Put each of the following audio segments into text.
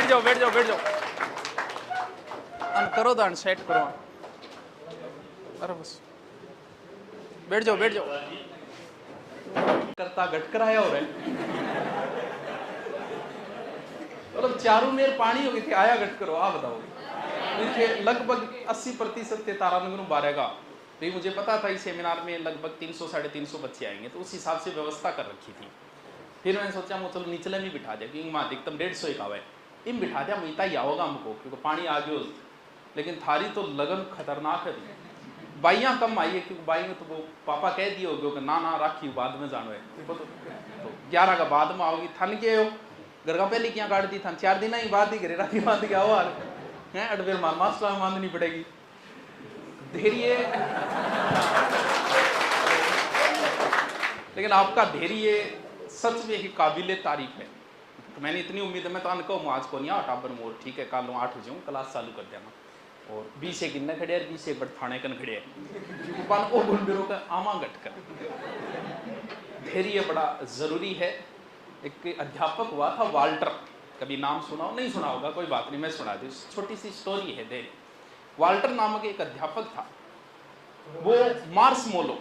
बैठ जाओ बैठ जाओ बैठ जाओ। अन करो दान सेट करो। अरे बस बैठ जाओ बैठ जाओ। करता घट कराया हो रहा है मतलब चारों मेर पानी हो गई थी आया घट करो। आ बताओ लगभग 80% तारानगर बारेगा भाई। मुझे पता था इस सेमिनार में लगभग 300 साढ़े 300 बच्चे आएंगे तो उस हिसाब से व्यवस्था कर रखी थी। फिर मैंने सोचा वो चलो निचले में बिठा दिया क्योंकि वहाँ अधिकतम 150 एक आवे इन बिठा दिया मिलता ही आओगा हमको क्योंकि पानी आ गया। लेकिन थारी तो लगन खतरनाक है। बाइयाँ कम आई है क्योंकि बाई में तो वो पापा कह दिए हो गए ना ना राखी बाद में जानो है तो 11 का बाद में आओगी थन के हो घर का पहले क्या काट दी था 4 दिन ही बाद ही घरे राखी बांध के आओ है अडवेर मास्टर बांधनी पड़ेगी धैर्य। लेकिन आपका धैर्य सच में ही काबिले तारीफ है। तो मैंने इतनी उम्मीद है मैं तो अनकहूँ आज को नहीं टाबर मोर ठीक है कल 8 बजे क्लास चालू कर देना और 20 एक गिनने खड़े हैं 20 एक बट थाने कन खड़े हैं पान ओ गुंडरों का आमा घट कर। धैर्य बड़ा जरूरी है। एक अध्यापक हुआ था वाल्टर कभी नाम सुना हो नहीं सुना होगा कोई बात नहीं मैं सुना दी छोटी सी स्टोरी है धैर्य। वाल्टर नामक एक अध्यापक था वो मार्स मोलो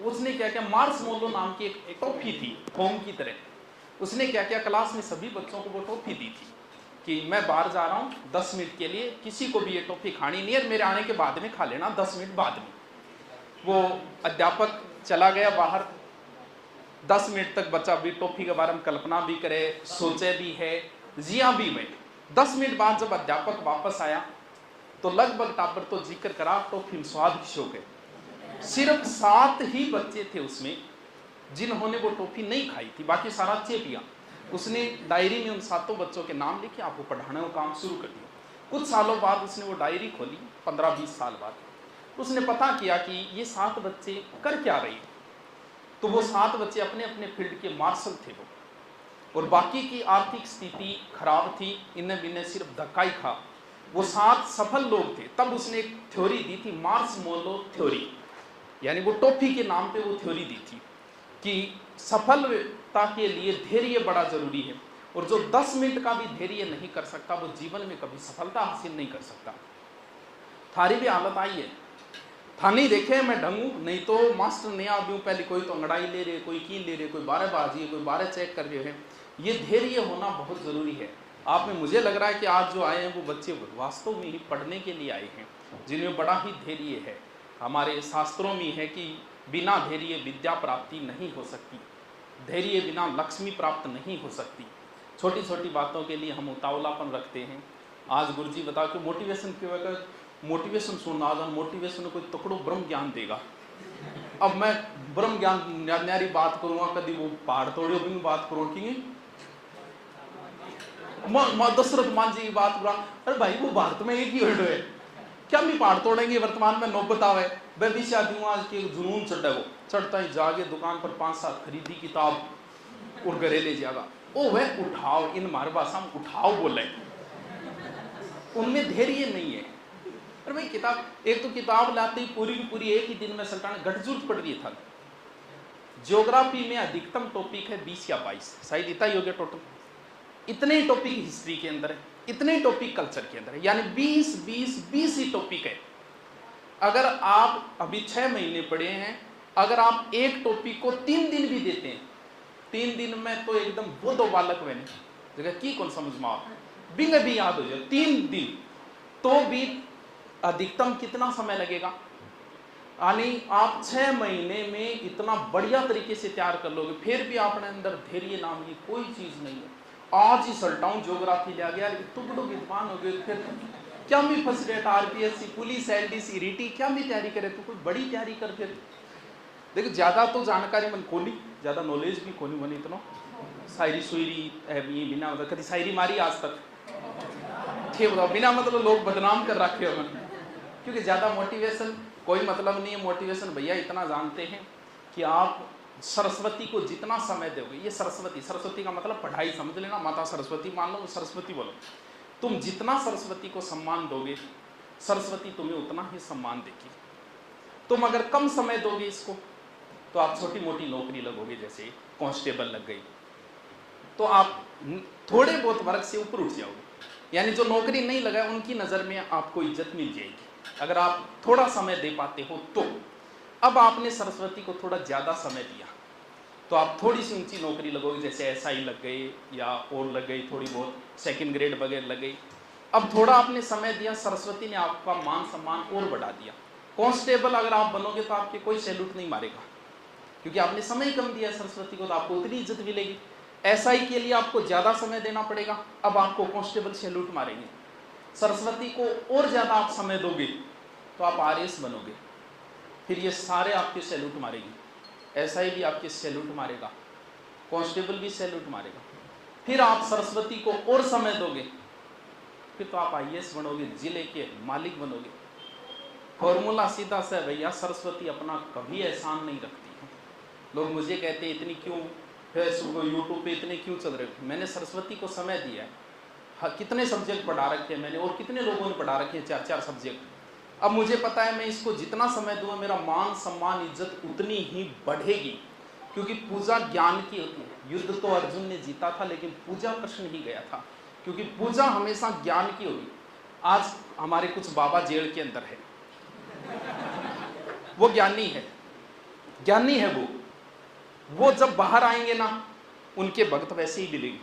उसने क्या क्या मार्स मोलो नाम की एक टॉफी थी होम की तरह। उसने क्या क्या क्लास में सभी बच्चों को वो टॉफी दी थी कि मैं बाहर जा रहा हूँ 10 मिनट के लिए किसी को भी ये टॉफी खानी नहीं है मेरे आने के बाद में खा लेना 10 मिनट बाद में। वो अध्यापक चला गया बाहर 10 मिनट तक बच्चा भी टॉफी के बारे में कल्पना भी करे सोचे भी है जिया भी में। 10 मिनट बाद जब अध्यापक वापस आया तो लगभग टाबर तो जिक्र करा टॉफी में स्वाद हो गए। सिर्फ 7 ही बच्चे थे उसमें जिन्होंने वो टॉफी नहीं खाई थी बाकी सारा चेपिया। उसने डायरी में उन 7 बच्चों के नाम लिखे आपको पढ़ाने का काम शुरू कर दिया। कुछ सालों बाद उसने वो डायरी खोली 15-20 साल बाद उसने पता किया कि ये 7 बच्चे कर क्या रहे। तो वो 7 बच्चे अपने अपने फील्ड के मार्शल थे वो और बाकी की आर्थिक स्थिति खराब थी इन्हें बिन्हें सिर्फ धक्का ही खा। वो 7 सफल लोग थे। तब उसने एक थ्योरी दी थी मार्स मोलो थ्योरी यानी वो टॉफी के नाम पे वो थ्योरी दी थी कि सफलता के लिए धैर्य बड़ा जरूरी है और जो 10 मिनट का भी धैर्य नहीं कर सकता वो जीवन में कभी सफलता हासिल नहीं कर सकता। थारी भी हालत आई है था नहीं देखे मैं ढंगू नहीं तो मास्टर नहीं आ भी पहले कोई तो अंगड़ाई ले रहे कोई की ले रहे कोई 12 बाजी कोई 12 चेक कर रहे हैं। ये धैर्य होना बहुत जरूरी है। आप में मुझे लग रहा है कि आज जो आए हैं वो बच्चे वास्तव में ही पढ़ने के लिए आए हैं जिनमें बड़ा ही धैर्य है। हमारे शास्त्रों में है कि बिना धैर्य विद्या प्राप्ति नहीं हो सकती धैर्य बिना लक्ष्मी प्राप्त नहीं हो सकती। छोटी छोटी बातों के लिए हम उतावलापन रखते हैं। आज गुरुजी बताओ कि मोटिवेशन की वजह मोटिवेशन सुनना आज मोटिवेशन कोई तकड़ो ब्रह्म ज्ञान देगा। अब मैं ब्रह्म ज्ञान न्यारी बात करूँगा कभी वो पहाड़ तोड़ो भी बात करूँ कि दशरथ मान जी की बात करा अरे भाई वो भारत में एक ही वर्ड है क्या भी पहाड़ तोड़ेंगे वर्तमान में नौबत आवे वह भी शादी आज के जुनून चढ़े वो चढ़ता ही जाके दुकान पर 5-7 खरीदी किताब और घरे ले जाएगा। ओ वह उठाओ इन मार भाषा में उठाओ बोले उनमें धैर्य नहीं है। अरे भाई किताब एक तो किताब लाते ही पूरी की पूरी एक ही दिन में सरकार ने गठजूट पड़ रही था। ज्योग्राफी में अधिकतम टॉपिक है 20 या 22 शायद इतना ही हो गया टोटल। इतने टॉपिक हिस्ट्री के अंदर है इतने टॉपिक कल्चर के अंदर है यानी 20 ही टॉपिक है। अगर आप अभी 6 महीने पढ़े हैं अगर आप एक टॉपिक को 3 दिन भी देते हैं 3 दिन में तो एकदम वो दो बालक बने जगह की कौन समझ में आप बिंग भी याद हो जाए 3 दिन तो भी अधिकतम कितना समय लगेगा। यानी आप 6 महीने में इतना बढ़िया तरीके से तैयार कर लोगे फिर भी अपने अंदर धैर्य नाम की कोई चीज नहीं है। आज ही सल्टाऊं ज्योग्राफी ले गया तो बड़ो विद्वान हो गए फिर क्या भी first rate RPSC police LDC rete क्या भी तैयारी करे तो कोई बड़ी तैयारी कर फिर देखो ज्यादा तो जानकारी मन कोनी ज्यादा नॉलेज भी कोनी बनी इतना शायरी सुरी बिना मतलब कभी शायरी मारी आज तक ठीक बताओ बिना मतलब लोग बदनाम कर रखे हो क्योंकि ज्यादा मोटिवेशन कोई मतलब नहीं है। मोटिवेशन भैया इतना जानते हैं कि आप सरस्वती को जितना समय दोगे ये सरस्वती का मतलब पढ़ाई समझ लेना माता सरस्वती मान लो सरस्वती बोलो तुम जितना सरस्वती को सम्मान दोगे सरस्वती तुम्हें उतना ही सम्मान देगी। तुम अगर कम समय दोगे इसको तो आप छोटी मोटी नौकरी लगोगे जैसे कांस्टेबल लग गई तो आप थोड़े बहुत वर्ग से ऊपर उठ जाओगे। यानी जो नौकरी नहीं लगाए उनकी नज़र में आपको इज्जत मिल जाएगी अगर आप थोड़ा समय दे पाते हो तो। अब आपने सरस्वती को थोड़ा ज़्यादा समय दिया तो आप थोड़ी सी ऊंची नौकरी लगोगे, जैसे एसआई लग गई या और लग गई, थोड़ी बहुत सेकंड ग्रेड वगैरह लग गई। अब थोड़ा आपने समय दिया, सरस्वती ने आपका मान सम्मान और बढ़ा दिया। कांस्टेबल अगर आप बनोगे तो आपके कोई सैल्यूट नहीं मारेगा क्योंकि आपने समय कम दिया सरस्वती को, तो आपको उतनी इज्जत मिलेगी। एसआई के लिए आपको ज़्यादा समय देना पड़ेगा, अब आपको कांस्टेबल सैल्यूट मारेंगे। सरस्वती को और ज़्यादा आप समय दोगे तो आप आरएस बनोगे, फिर ये सारे आपके सैल्यूट मारेंगे। एसआई भी आपके सैल्यूट मारेगा, कांस्टेबल भी सैल्यूट मारेगा। फिर आप सरस्वती को और समय दोगे, फिर तो आप आईएएस बनोगे, जिले के मालिक बनोगे। फॉर्मूला सीधा सा है भैया, सरस्वती अपना कभी एहसान नहीं रखती है। लोग मुझे कहते हैं इतनी क्यों फेसबुक यूट्यूब पे इतने क्यों चल रहे हो? मैंने सरस्वती को समय दिया है। हाँ, कितने सब्जेक्ट पढ़ा रखे हैं मैंने और कितने लोगों ने पढ़ा रखे हैं 4-4 सब्जेक्ट। अब मुझे पता है मैं इसको जितना समय दूंगा मेरा मान सम्मान इज्जत उतनी ही बढ़ेगी, क्योंकि पूजा ज्ञान की होती है। युद्ध तो अर्जुन ने जीता था लेकिन पूजा कृष्ण ही गया था, क्योंकि पूजा हमेशा ज्ञान की होगी। आज हमारे कुछ बाबा जेल के अंदर है, वो ज्ञानी है, ज्ञानी है वो जब बाहर आएंगे ना उनके भक्त वैसे ही मिलेंगे,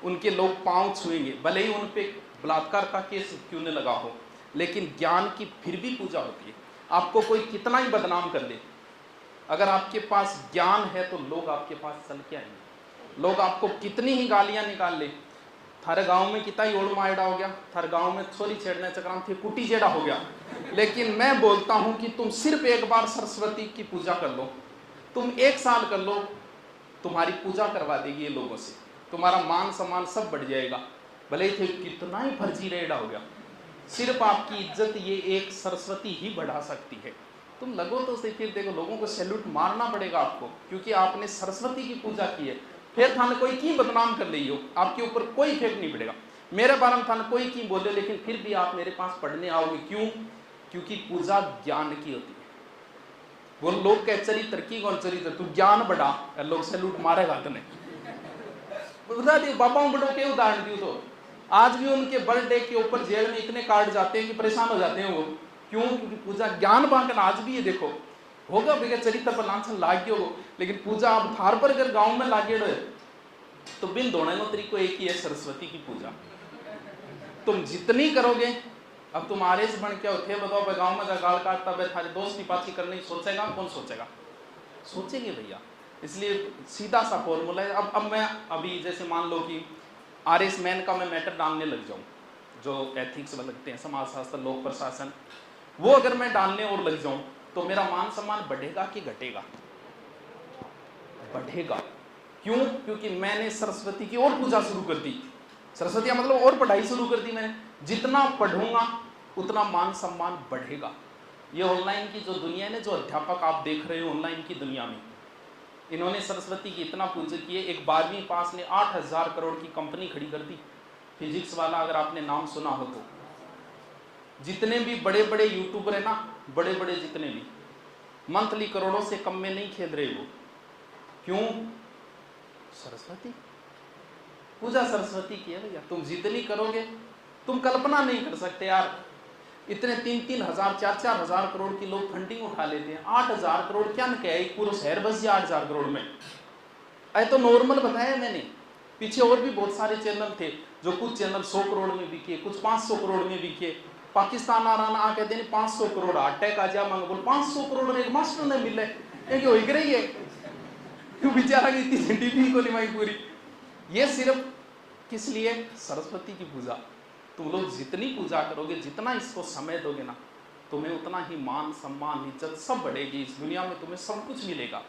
उनके लोग पांव छुएंगे, भले ही उन पे बलात्कार का केस क्यों न लगा हो, लेकिन ज्ञान की फिर भी पूजा होती है। आपको कोई कितना ही बदनाम कर दे, अगर आपके पास ज्ञान है तो लोग आपके पास चल के आएंगे। लोग आपको कितनी ही गालियां निकाल ले, थारे गांव में कितना ही ओड़ मायड़ा हो गया, थारे गांव में छोरी छेड़ने चक्राम थे कुटी जेड़ा हो गया, लेकिन मैं बोलता हूं कि तुम सिर्फ एक बार सरस्वती की पूजा कर लो, तुम 1 साल कर लो, तुम्हारी पूजा करवा देगी ये लोगों से, तुम्हारा मान सम्मान सब बढ़ जाएगा। भले ही थे कितना ही फर्जी रेड़ा हो गया, सिर्फ आपकी इज्जत ये एक सरस्वती ही बढ़ा सकती है। तुम लगो तो सही, फिर देखो लोगों को सैल्यूट मारना पड़ेगा आपको, क्योंकि आपने सरस्वती की पूजा की है। फिर थाने कोई की बदनाम कर ली हो, आपके ऊपर कोई इफेक्ट नहीं पड़ेगा। मेरे बारे में थाने कोई की बोले, लेकिन फिर भी आप मेरे पास पढ़ने आओगे। क्यों? क्योंकि पूजा ज्ञान की होती है। वो लोग कह चरित्र की कौन चरित्र, तू ज्ञान बढ़ा, लोग सैल्यूट मारेगा तने। बता दिए बाबा बड़ों के उदाहरण दियो तो आज भी उनके बर्थडे के ऊपर जेल में इतने कार्ड जाते हैं कि परेशान हो जाते हैं वो। क्यों? क्योंकि पूजा ज्ञान बांटना आज भी ये देखो होगा भैया चरित्र पर लांछन लागे हो, लेकिन पूजा आप थार पर अगर गांव में लागे रहे तो बिन दोनों तरीको एक ही है, सरस्वती की पूजा। तुम जितनी करोगे, अब तुम आरएस बन के थे बताओ गांव में गाल काटता बे थारे दोस्त की पाची करने सोचेगा कौन? सोचेगा? सोचेंगे भैया। इसलिए सीधा सा फॉर्मूला है। अब मैं अभी जैसे मान लो कि आरएस मैन का मैं मैटर डालने लग जाऊं, जो एथिक्स लगते हैं, समाज शास्त्र, लोक प्रशासन, वो अगर मैं डालने और लग जाऊं तो मेरा मान सम्मान बढ़ेगा कि घटेगा? बढ़ेगा। क्यों? क्योंकि मैंने सरस्वती की और पूजा शुरू कर दी। सरस्वती का मतलब और पढ़ाई शुरू कर दी मैंने। जितना पढ़ूंगा उतना मान सम्मान बढ़ेगा। ये ऑनलाइन की जो दुनिया है ना, जो अध्यापक आप देख रहे हो ऑनलाइन की दुनिया में, इन्होंने सरस्वती की इतना पूजा की है। एक 12वीं पास ने 8,000 करोड़ की कंपनी खड़ी कर दी। फिजिक्स वाला अगर आपने नाम सुना हो तो, जितने भी बड़े बड़े यूट्यूबर है ना, बड़े बड़े जितने भी, मंथली करोड़ों से कम में नहीं खेल रहे वो। क्यों? सरस्वती पूजा सरस्वती की है भैया। तुम जितनी करोगे, तुम कल्पना नहीं कर सकते यार, इतने 3-3 हजार 4-4 हजार करोड़ की लोग फंडिंग उठा लेते हैं। 8,000 करोड़ क्या न क्या, एक पूरा शहर बस गया 8,000 करोड़ में। अरे तो नॉर्मल बताया मैंने, पीछे और भी बहुत सारे चैनल थे, जो कुछ चैनल 100 करोड़ में बिके, कुछ 500 करोड़ में बिके। पाकिस्तान आ रहा आ कहते हैं 500 करोड़ अटैक आ जा मांग बोल 500 करोड़ एक मास्टर ने मिले, ये हो रही है क्यों? बेचारा की इतनी झंडी को निभाई पूरी। ये सिर्फ किस लिए? सरस्वती की पूजा। तुम लोग जितनी पूजा करोगे, जितना इसको समय दोगे ना, तुम्हें उतना ही मान सम्मान इज्जत सब बढ़ेगी। इस दुनिया में तुम्हें सब कुछ मिलेगा।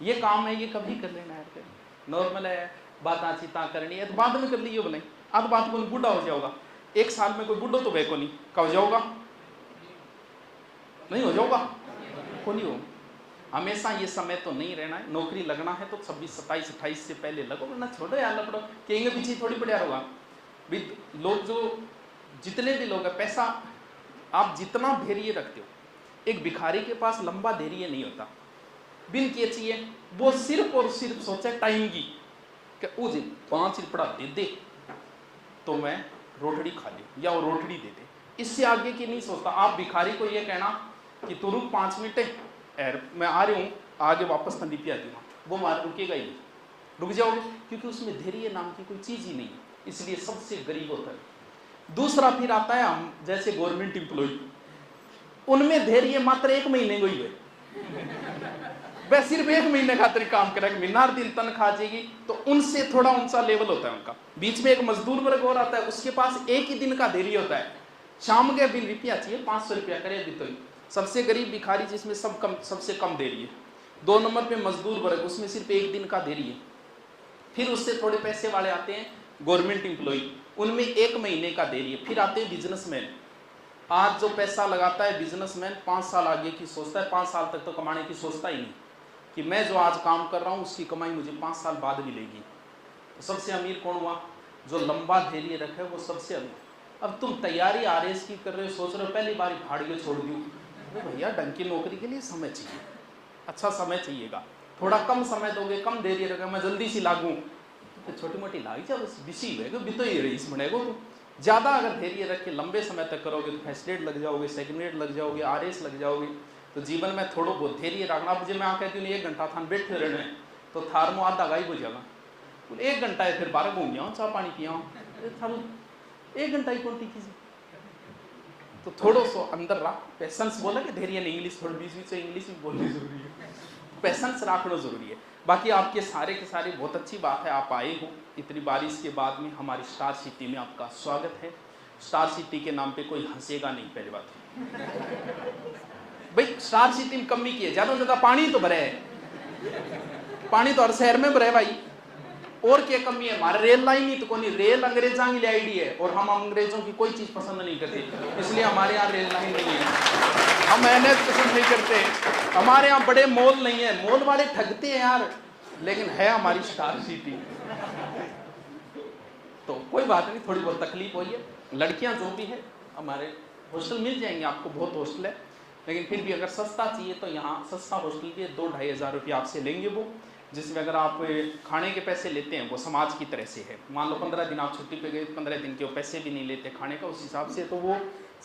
ये काम है, ये कभी कर लेना है, नॉर्मल है। बात आचिता करनी है तो बाद में कर लीजिए, बोले आध बात को बूढ़ा हो जाओगा। 1 साल में कोई बूढ़ो तो को नहीं, कब हो जाओगा? नहीं हो जाओगा, को नहीं हो। हमेशा ये समय तो नहीं रहना है। नौकरी लगना है तो 26, 27, 28 से पहले लगो, वरना छोड़ो यार, लपड़ो कहेंगे पीछे थोड़ी बढ़िया होगा। लोग जो जितने भी लोग हैं, पैसा आप जितना धैर्य रखते हो, एक भिखारी के पास लंबा धैर्य नहीं होता। बिन के चाहिए वो सिर्फ और सिर्फ सोचे टाइम की, कि उस दिन 5 रुपया दे दे तो मैं रोटड़ी खा ले या वो रोटड़ी दे दे, इससे आगे की नहीं सोचता। आप भिखारी को ये कहना कि तू रुक 5 मिनट है, मैं आ रही हूँ, आगे वापस तंदी पिया दूँगा, वो मार रुकेगा ही नहीं, रुक जाओगे, क्योंकि उसमें धैर्य नाम की कोई चीज़ ही नहीं है, इसलिए सबसे गरीब होता है। दूसरा फिर आता है हम जैसे गवर्नमेंट एम्प्लॉय, उनमें धैर्य मात्र 1 महीने को ही है, वह सिर्फ 1 महीने खातिर काम करेगा, महीना दिन तनख्वाह जाएगी, तो उनसे थोड़ा ऊंचा लेवल होता है उनका। बीच में एक मजदूर वर्ग और आता है, उसके पास 1 ही दिन का धैर्य होता है, शाम के बिल रुपया चाहिए 500 रुपया करे अभी, तो सबसे गरीब भिखारी जिसमें सबसे कम धैर्य। 2 नंबर पे मजदूर वर्ग, उसमें सिर्फ 1 दिन का धैर्य। फिर उससे थोड़े पैसे वाले आते हैं गवर्नमेंट एम्प्लॉय, उनमें 1 महीने का धैर्य। फिर आते हैं बिजनेसमैन, आज जो पैसा लगाता है बिजनेसमैन 5 साल आगे की सोचता है, 5 साल तक तो कमाने की सोचता ही नहीं कि मैं जो आज काम कर रहा हूँ उसकी कमाई मुझे 5 साल बाद मिलेगी। तो सबसे अमीर कौन हुआ? जो लंबा धैर्य रखे वो सबसे अमीर। अब तुम तैयारी RS की कर रहे हो, सोच रहे हो पहली बार भाड़ के छोड़ दूँ, अरे भैया ढंग की नौकरी के लिए समय चाहिए, अच्छा समय चाहिएगा, थोड़ा कम समय दोगे, कम धैर्य रखे, मैं जल्दी सी लागू तो छोटी मोटी लाग जा बस बिसी हुएगा, भी तो ही रईस बनेगो। तुम ज़्यादा अगर धैर्य रख के लंबे समय तक करोगे तो फर्स्ट ग्रेड लग जाओगे, सेकंड ग्रेड लग जाओगे, RS लग जाओगे। तो जीवन में थोड़ा बहुत धैर्य रखना। अब मैं आप कहती हूँ 1 घंटा थान बैठे रहने, तो थार में आधा गायब हो जाएगा, 1 घंटा है फिर 12 घूम जाओ, चाय पानी पियाओ, थारू 1 घंटा ही कौन टिकी। तो थोड़ा सो अंदर रख, पेशेंस बोला कि धैर्य नहीं, इंग्लिश थोड़ी बीच बीच इंग्लिश भी बोलनी जरूरी है, पेशेंस रखना जरूरी है। बाकी आपके सारे के सारे बहुत अच्छी बात है, आप आए हो इतनी बारिश के बाद में, हमारी स्टार सिटी में आपका स्वागत है। स्टार सिटी के नाम पे कोई हंसेगा नहीं, पहली बात भाई। स्टार सिटी में कमी की है, ज्यादा से ज्यादा पानी तो भरे है, पानी तो हर शहर में भरे भाई, और क्या कमी है? हमारे रेल लाइन ही तो कोई नहीं, रेल अंग्रेजों की आईडी है और हम अंग्रेजों की कोई चीज पसंद नहीं करते, इसलिए हमारे यहाँ रेल लाइन नहीं है। हम मेहनत पसंद नहीं करते, हमारे यहाँ बड़े मॉल नहीं है, मॉल वाले ठगते हैं यार, लेकिन है हमारी स्टार सिटी। तो कोई बात नहीं, थोड़ी बहुत तकलीफ हुई है। लड़कियां जो भी है, हमारे हॉस्टल मिल जाएंगे आपको, बहुत हॉस्टल है, लेकिन फिर भी अगर सस्ता चाहिए तो यहाँ सस्ता हॉस्टल के 2-2.5 हज़ार रुपये आपसे लेंगे वो, जिसमें अगर आप खाने के पैसे लेते हैं वो समाज की तरह से है। मान लो 15 दिन आप छुट्टी पे गए, 15 दिन के वो पैसे भी नहीं लेते खाने का, उस हिसाब से तो वो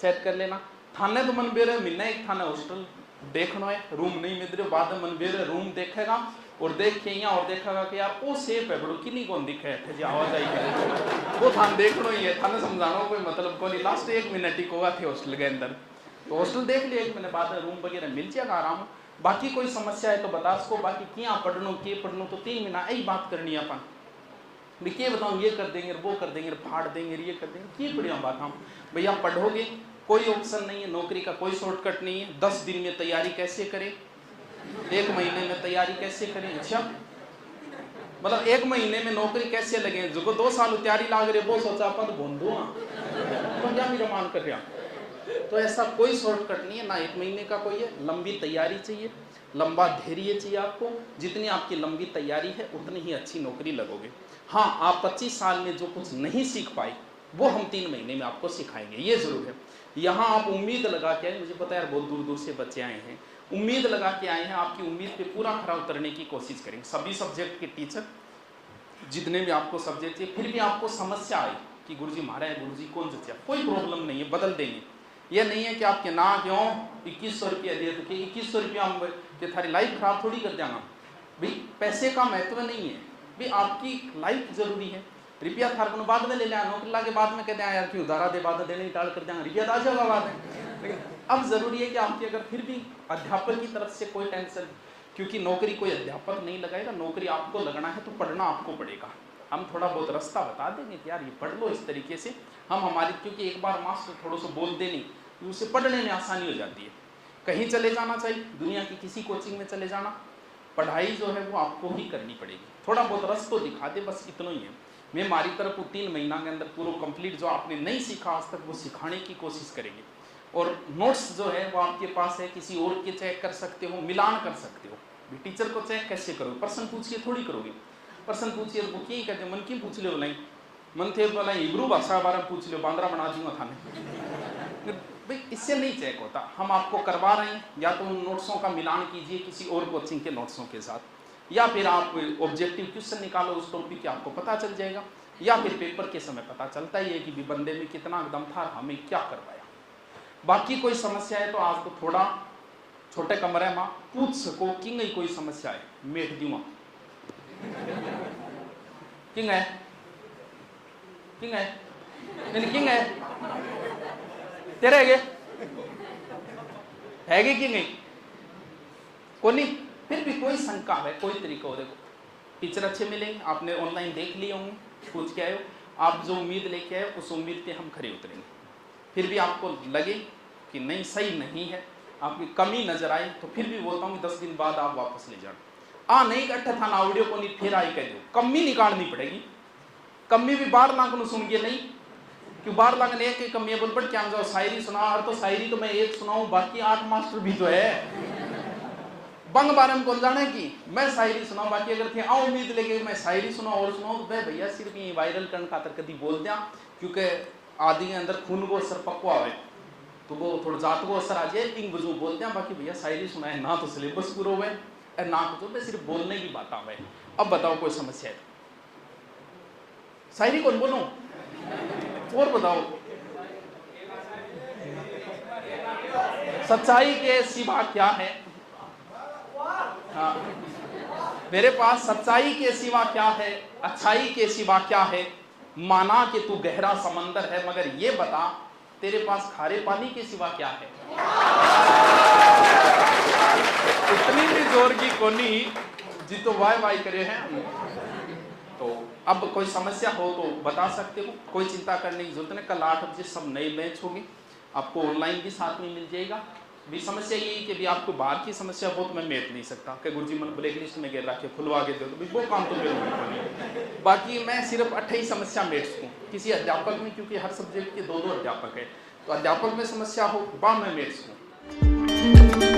सेट कर लेना। थाने तो मन बेरे मिलना, एक थाना हॉस्टल देखना है, रूम नहीं मिल रहे, बाद में मन बेरे रूम देखेगा और देख के यहाँ और देखेगा कि यार वो सेफ है बड़ो, किन्हीं कौन दिखे है जी आवाज आई है, वो थान देखना ही है, थाने समझाना कोई मतलब को नहीं। लास्ट 1 मिनट ही होगा थे हॉस्टल के अंदर, तो हॉस्टल देख लिया 1 मिनट बाद में रूम वगैरह मिल जाएगा आराम। बाकी कोई समस्या है तो बता सको, बाकी क्या पढ़नो के पढ़नो तो 3 महीना यही बात करनी है अपन, मैं क्या बताऊँ, ये कर देंगे वो कर देंगे, फाड़ देंगे, ये कर देंगे, ये बढ़िया बात। हम भैया पढ़ोगे, कोई ऑप्शन नहीं है, नौकरी का कोई शॉर्टकट नहीं है। 10 दिन में तैयारी कैसे करें, 1 महीने में तैयारी कैसे करें, अच्छा मतलब 1 महीने में नौकरी कैसे लगे, जो 2 साल तैयारी लाग रहे वो सोचा अपन भून दो तो क्या मेरा मान कर रहा। तो ऐसा कोई शॉर्टकट नहीं है, ना 1 महीने का कोई है, लंबी तैयारी चाहिए, लंबा धैर्य चाहिए आपको। जितनी आपकी लंबी तैयारी है उतनी ही अच्छी नौकरी लगोगे। हाँ, आप 25 साल में जो कुछ नहीं सीख पाए वो हम 3 महीने में आपको सिखाएंगे, ये जरूर है। यहाँ आप उम्मीद लगा के आए, मुझे पता है यार बहुत दूर दूर से बच्चे आए हैं, उम्मीद लगा के आए हैं, आपकी उम्मीद पे पूरा खरा उतरने की कोशिश करेंगे। सभी सब्जेक्ट के टीचर, जितने भी आपको सब्जेक्ट चाहिए, फिर भी आपको समस्या आई कि गुरुजी मारा है, गुरुजी कौन सा, कोई प्रॉब्लम नहीं है, बदल देंगे। यह नहीं है कि आपके ना क्यों 2100 रुपया दे तो कि 2100 रुपया कि थारी लाइफ खराब थोड़ी कर देंगे भाई। पैसे का महत्व नहीं है भाई, आपकी लाइफ जरूरी है। रुपया थार को बाद में ले लिया, नौकरी ला के बाद में कहते हैं यार क्यों उधारा दे, बाद में देने टाल कर देंगे, रुपया आ जाएगा बाद में। लेकिन अब जरूरी है कि आपकी अगर फिर भी अध्यापक की तरफ से कोई टेंशन, क्योंकि नौकरी कोई अध्यापक नहीं लगाएगा, नौकरी आपको लगना है तो पढ़ना आपको पड़ेगा। हम थोड़ा बहुत रास्ता बता देंगे कि यार ये पढ़ लो इस तरीके से। हम हमारी, क्योंकि एक बार मास्टर थोड़ा सा बोल दे नहीं, उसे पढ़ने में आसानी हो जाती है। कहीं चले जाना चाहिए, दुनिया की किसी कोचिंग में चले जाना, पढ़ाई जो है वो आपको ही करनी पड़ेगी। थोड़ा बहुत रास्ता दिखा दे, बस इतना ही है। मैं हमारी तरफ 3 महीना के अंदर पूरा कंप्लीट जो आपने नहीं सीखा आज तक वो सिखाने की कोशिश करेंगे। और नोट्स जो है वो आपके पास है, किसी और के चेक कर सकते हो, मिलान कर सकते हो। टीचर को चेक कैसे करोगे, प्रश्न पूछिए थोड़ी करोगे, प्रश्न पूछिए तो वो क्या कहते, मन की पूछ लो, नहीं मन थे बोला हिब्रू भाषा बारे में पूछ लो, बांद्रा बना दूंगा थाने भाई, इससे नहीं चेक होता। हम आपको करवा रहे हैं, या तो उन नोट्सों का मिलान कीजिए किसी और कोचिंग के नोट्सों के साथ, या फिर आप ऑब्जेक्टिव क्वेश्चन निकालो उस टॉपिक के, आपको पता चल जाएगा। या फिर पेपर के समय पता चलता ही है कि भी बंदे में कितना दम था, हमें क्या करवाया। बाकी कोई समस्या है तो आपको थोड़ा छोटे कमरे में पूछ सको कि नहीं कोई समस्या है, मेट दूंगा किंग है किंग है नहीं किंग है तेरे हैगे कि नहीं को नहीं, फिर भी कोई शंका है कोई तरीका हो। देखो टीचर अच्छे मिलेंगे, आपने ऑनलाइन देख लिए होंगे, पूछ के आए हो, आप जो उम्मीद लेके आए उस उम्मीद पे हम खरे उतरेंगे। फिर भी आपको लगे कि नहीं सही नहीं है, आपकी कमी नजर आई, तो फिर भी बोलता हूँ 10 दिन बाद आप वापस ले जाओ। नहीं इकट्ठा था ना ऑडियो को नहीं फिर आई कह दो, कमी निकालनी पड़ेगी। कमी भी बार लाख न सुन के नहीं, क्यों बार लाख ने एक कमी बोल पड़ क्या जाओ शायरी सुना, और तो शायरी तो मैं एक सुनाऊं, बाकी 8 मास्टर भी तो है बंग बारे में कौन जाने की मैं शायरी सुनाऊं, बाकी अगर थे आओ उम्मीद लेके मैं शायरी सुनाऊं और सुनाऊं तो भैया सिर्फ ये वायरल करने खातर कभी बोल दिया, क्योंकि आदि के अंदर खून को असर पकवा है तो वो थोड़ा जात को असर आ जाए, इन वजह बोल दिया। बाकी भैया शायरी सुनाए ना तो सिलेबस पूरा हुआ है ना तो मैं सिर्फ बोलने की बात आवे। अब बताओ कोई समस्या है शायरी कौन बोलूं और बताओ, सच्चाई के सिवा क्या है। हाँ मेरे पास सच्चाई के सिवा क्या है, अच्छाई के सिवा क्या है, माना कि तू गहरा समंदर है, मगर ये बता तेरे पास खारे पानी के सिवा क्या है। इतनी भी जोर की कोनी जी तो वाई वाई करे हैं। तो अब कोई समस्या हो तो बता सकते हो, कोई चिंता करने की जरूरत नहीं। कल 8 बजे सब नए मैच होंगे, आपको ऑनलाइन भी साथ में मिल जाएगा। भी समस्या यही कि भी आपको बाहर की समस्या हो तो मैं मेट नहीं सकता कि गुरुजी मन ब्लैक लिस्ट में गिर रखे खुलवा के दो, तो वो काम तो मेरे नहीं। बाकी मैं सिर्फ 28 समस्या मेट सकूँ किसी अध्यापक में, क्योंकि हर सब्जेक्ट के 2-2 अध्यापक है, तो अध्यापक में समस्या हो बा मैं मेट सकूँ।